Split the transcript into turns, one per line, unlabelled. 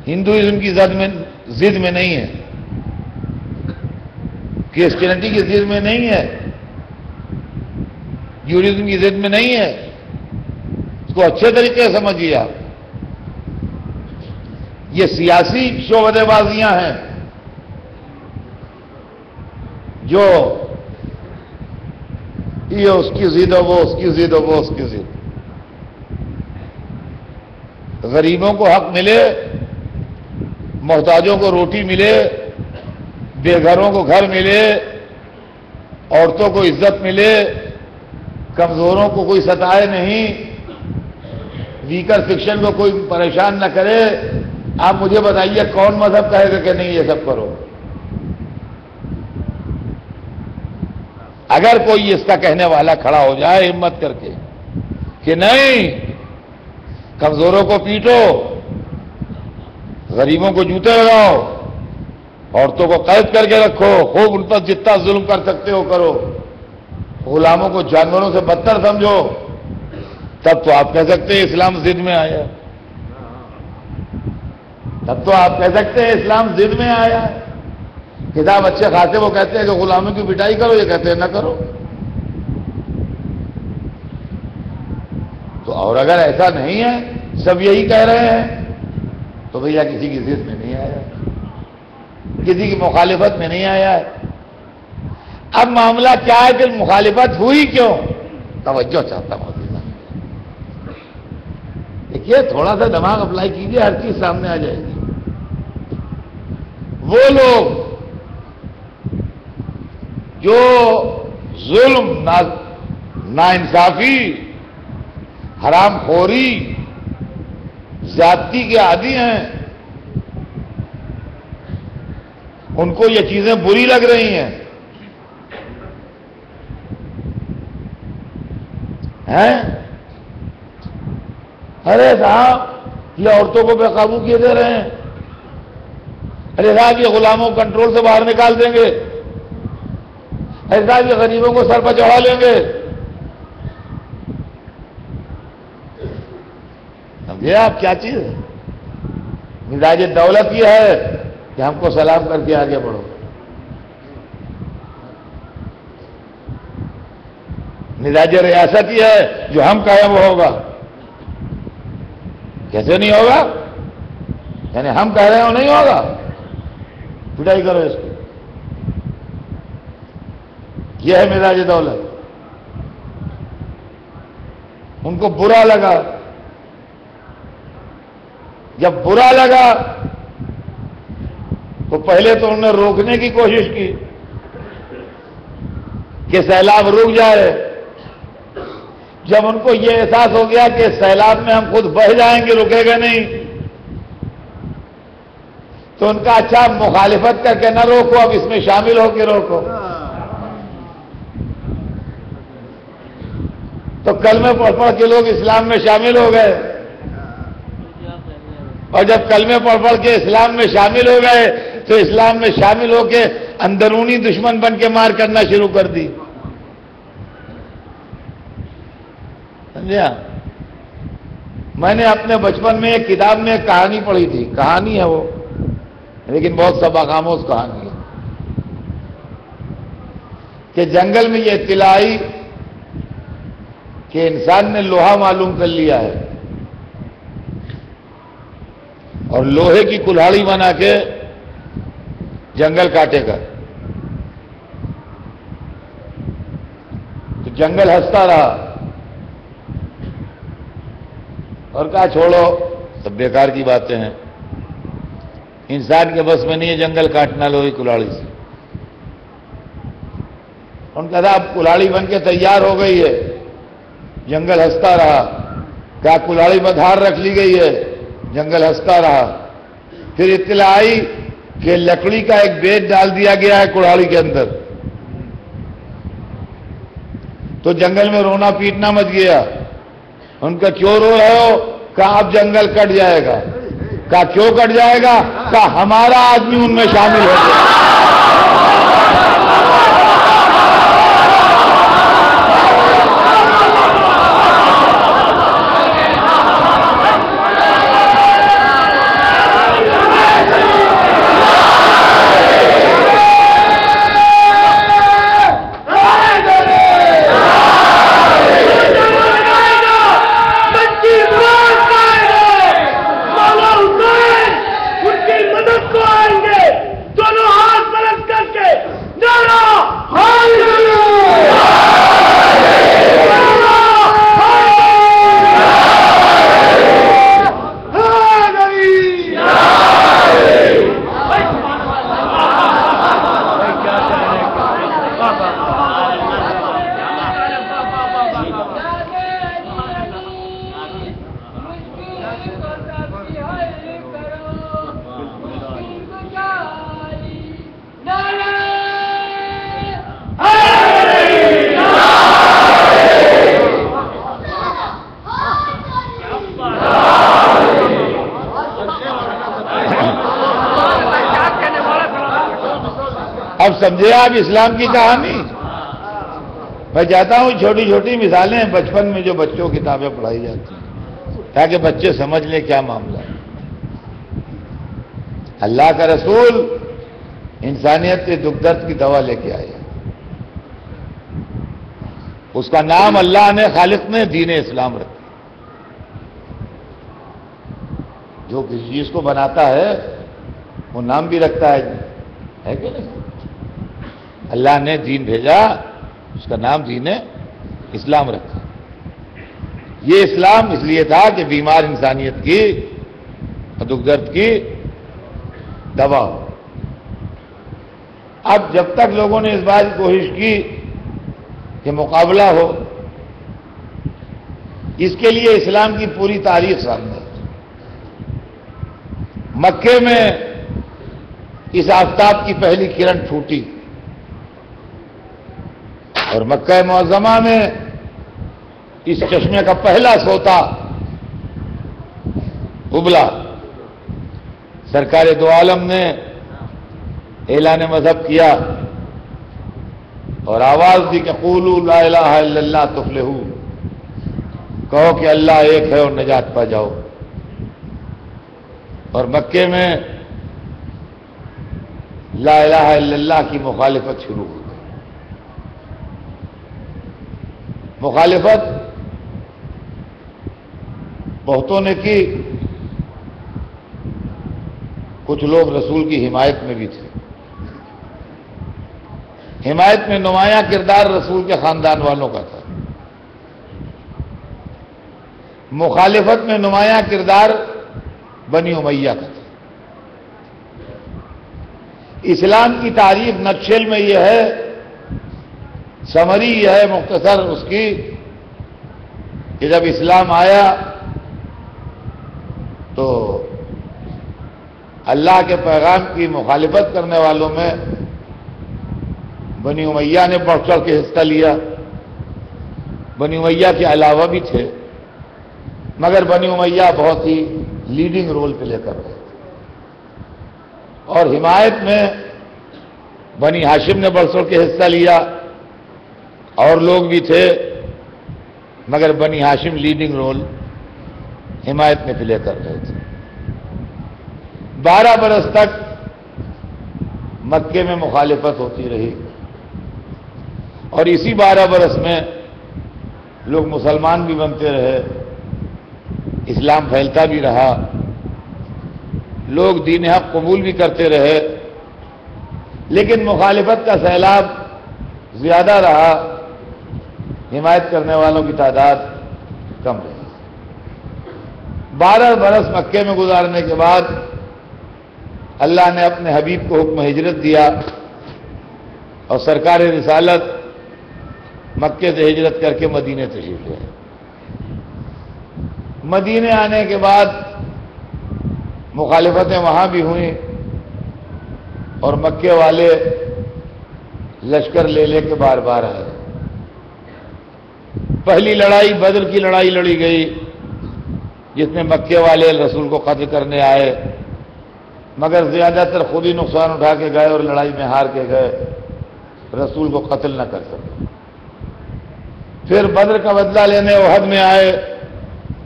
Hinduism کی ضد میں نہیں ہے، کرسچینٹی کی ضد میں نہیں ہے، جوڈیزم کی ضد میں نہیں ہے. اس کو اچھے طریقے سے سمجھیے آپ. یہ سیاسی شعبدے بازیاں ہیں جو یہ اس کی ضد ہو، وہ اس کی ضد ہو، وہ اس کی ضد. غریبوں کو حق ملے، محتاجوں کو روٹی ملے، بے گھروں کو گھر ملے، عورتوں کو عزت ملے، کمزوروں کو کوئی ستائے نہیں، ویکر سیکشن کو کوئی پریشان نہ کرے. آپ مجھے بتائیے کون مذہب کہے گا کہ نہیں یہ سب کرو؟ اگر کوئی اس کا کہنے والا کھڑا ہو جائے ہمت کر کے کہ نہیں، کمزوروں کو پیٹو، غریبوں کو جوتے لگاؤ، عورتوں کو قید کر کے رکھو، خوب ان پر جتنا ظلم کر سکتے ہو کرو، غلاموں کو جانوروں سے بدتر سمجھو، تب تو آپ کہہ سکتے ہیں اسلام ضد میں آیا. تب تو آپ کہہ سکتے ہیں اسلام ضد میں آیا. کتاب اچھے خاصے وہ کہتے ہیں کہ غلاموں کی پٹائی کرو، یہ کہتے ہیں نہ کرو. تو اور اگر ایسا نہیں ہے، سب یہی کہہ رہے ہیں، تو بھیا کسی کی ضد میں نہیں آیا، کسی کی مخالفت میں نہیں آیا ہے. اب معاملہ کیا ہے کہ مخالفت ہوئی کیوں؟ توجہ چاہتا ہوں. دیکھیے تھوڑا سا دماغ اپلائی کیجئے، ہر چیز سامنے آ جائے گی. وہ لوگ جو ظلم، ناانصافی، حرام خوری، زیادتی کے عادی ہیں، ان کو یہ چیزیں بری لگ رہی ہیں. ارے صاحب یہ عورتوں کو بے قابو کیے دے رہے ہیں، ارے صاحب یہ غلاموں کو کنٹرول سے باہر نکال دیں گے، ارے صاحب یہ غریبوں کو سر پر چڑھا لیں گے. سمجھے آپ کیا چیز ہے؟ مزاج دولت یہ ہے کہ ہم کو سلام کر کے آگے بڑھو. مزاج ریاست یہ ہے جو ہم کہیں وہ ہوگا. کیسے نہیں ہوگا؟ یعنی ہم کہہ رہے ہو نہیں ہوگا، پٹائی کرو اس کو. یہ ہے مزاج دولت. ان کو برا لگا. جب برا لگا تو پہلے تو انہوں نے روکنے کی کوشش کی کہ سیلاب رک جائے. جب ان کو یہ احساس ہو گیا کہ سیلاب میں ہم خود بہہ جائیں گے، رکے گا نہیں، تو ان کا اچھا مخالفت کر کے نہ روکو، اب اس میں شامل ہو کے روکو. تو کلمے پڑھ پڑھ کے لوگ اسلام میں شامل ہو گئے، اور جب کلمے پڑھ پڑھ کے اسلام میں شامل ہو گئے تو اسلام میں شامل ہو کے اندرونی دشمن بن کے مار کرنا شروع کر دی. سمجھا؟ میں نے اپنے بچپن میں ایک کتاب میں ایک کہانی پڑھی تھی، کہانی ہے وہ لیکن بہت سبق آموز کہانی ہے، کہ جنگل میں یہ اطلاع آئی کہ انسان نے لوہا معلوم کر لیا ہے اور لوہے کی کلہاڑی بنا کے جنگل کاٹے گا. تو جنگل ہنستا رہا اور کہا چھوڑو سب بیکار کی باتیں ہیں، انسان کے بس میں نہیں ہے جنگل کاٹنا لوہے کی کلہاڑی سے. ان کا اب کلہاڑی بن کے تیار ہو گئی ہے. جنگل ہنستا رہا. کہا کلہاڑی میں دھار رکھ لی گئی ہے. جنگل ہنستا رہا. پھر اطلاع آئی کہ لکڑی کا ایک بیج ڈال دیا گیا ہے کلہاڑی کے اندر. تو جنگل میں رونا پیٹنا مچ گیا. ان کا کیوں رو رہے ہو؟ کہا اب جنگل کٹ جائے گا. کہا کیوں کٹ جائے گا؟ کہا ہمارا آدمی ان میں شامل ہو گیا. اب سمجھے آپ اسلام کی کہانی؟ میں چاہتا ہوں چھوٹی چھوٹی مثالیں بچپن میں جو بچوں کی کتابیں پڑھائی جاتی ہیں تاکہ بچے سمجھ لیں کیا معاملہ ہے۔ اللہ کا رسول انسانیت کے دکھ درد کی دوا لے کے آئے، اس کا نام اللہ نے خالق نے دین اسلام رکھا۔ جو کسی چیز کو بناتا ہے وہ نام بھی رکھتا ہے کہ نہیں؟ اللہ نے دین بھیجا، اس کا نام دین اسلام رکھا۔ یہ اسلام اس لیے تھا کہ بیمار انسانیت کی دکھ درد کی دوا ہو۔ اب جب تک لوگوں نے اس بات کی کوشش کی کہ مقابلہ ہو، اس کے لیے اسلام کی پوری تاریخ سامنے ہے۔ مکے میں اس آفتاب کی پہلی کرن پھوٹی اور مکہ معظمہ میں اس چشمے کا پہلا سوتا ابلا۔ سرکار دو عالم نے اعلان مذہب کیا اور آواز دی کہ قولوا لا الہ الا اللہ تفلحوا، کہو کہ اللہ ایک ہے اور نجات پا جاؤ۔ اور مکے میں لا الہ الا اللہ کی مخالفت شروع ہو گئی۔ مخالفت بہتوں نے کی، کچھ لوگ رسول کی حمایت میں بھی تھے۔ حمایت میں نمایاں کردار رسول کے خاندان والوں کا تھا، مخالفت میں نمایاں کردار بنی امیہ کا تھا۔ اسلام کی تاریخ نقشل میں یہ ہے، سمری یہ ہے مختصر اس کی، کہ جب اسلام آیا تو اللہ کے پیغام کی مخالفت کرنے والوں میں بنی امیہ نے بڑھ چڑھ کے حصہ لیا۔ بنی امیہ کے علاوہ بھی تھے، مگر بنی امیہ بہت ہی لیڈنگ رول پلے کر رہے تھے۔ اور حمایت میں بنی ہاشم نے بڑھ چڑھ کے حصہ لیا، اور لوگ بھی تھے، مگر بنی ہاشم لیڈنگ رول حمایت میں پلے کر رہے تھے۔ 12 برس تک مکے میں مخالفت ہوتی رہی، اور اسی 12 برس میں لوگ مسلمان بھی بنتے رہے، اسلام پھیلتا بھی رہا، لوگ دین حق قبول بھی کرتے رہے، لیکن مخالفت کا سیلاب زیادہ رہا، حمایت کرنے والوں کی تعداد کم رہی۔ 12 برس مکے میں گزارنے کے بعد اللہ نے اپنے حبیب کو حکم ہجرت دیا، اور سرکار رسالت مکے سے ہجرت کر کے مدینے تشریف لے آئے۔ مدینے آنے کے بعد مخالفتیں وہاں بھی ہوئیں، اور مکے والے لشکر لے کے بار بار آئے۔ پہلی لڑائی بدر کی لڑائی لڑی گئی، جس میں مکے والے رسول کو قتل کرنے آئے، مگر زیادہ تر خود ہی نقصان اٹھا کے گئے اور لڑائی میں ہار کے گئے، رسول کو قتل نہ کر سکے۔ پھر بدر کا بدلہ لینے احد میں آئے،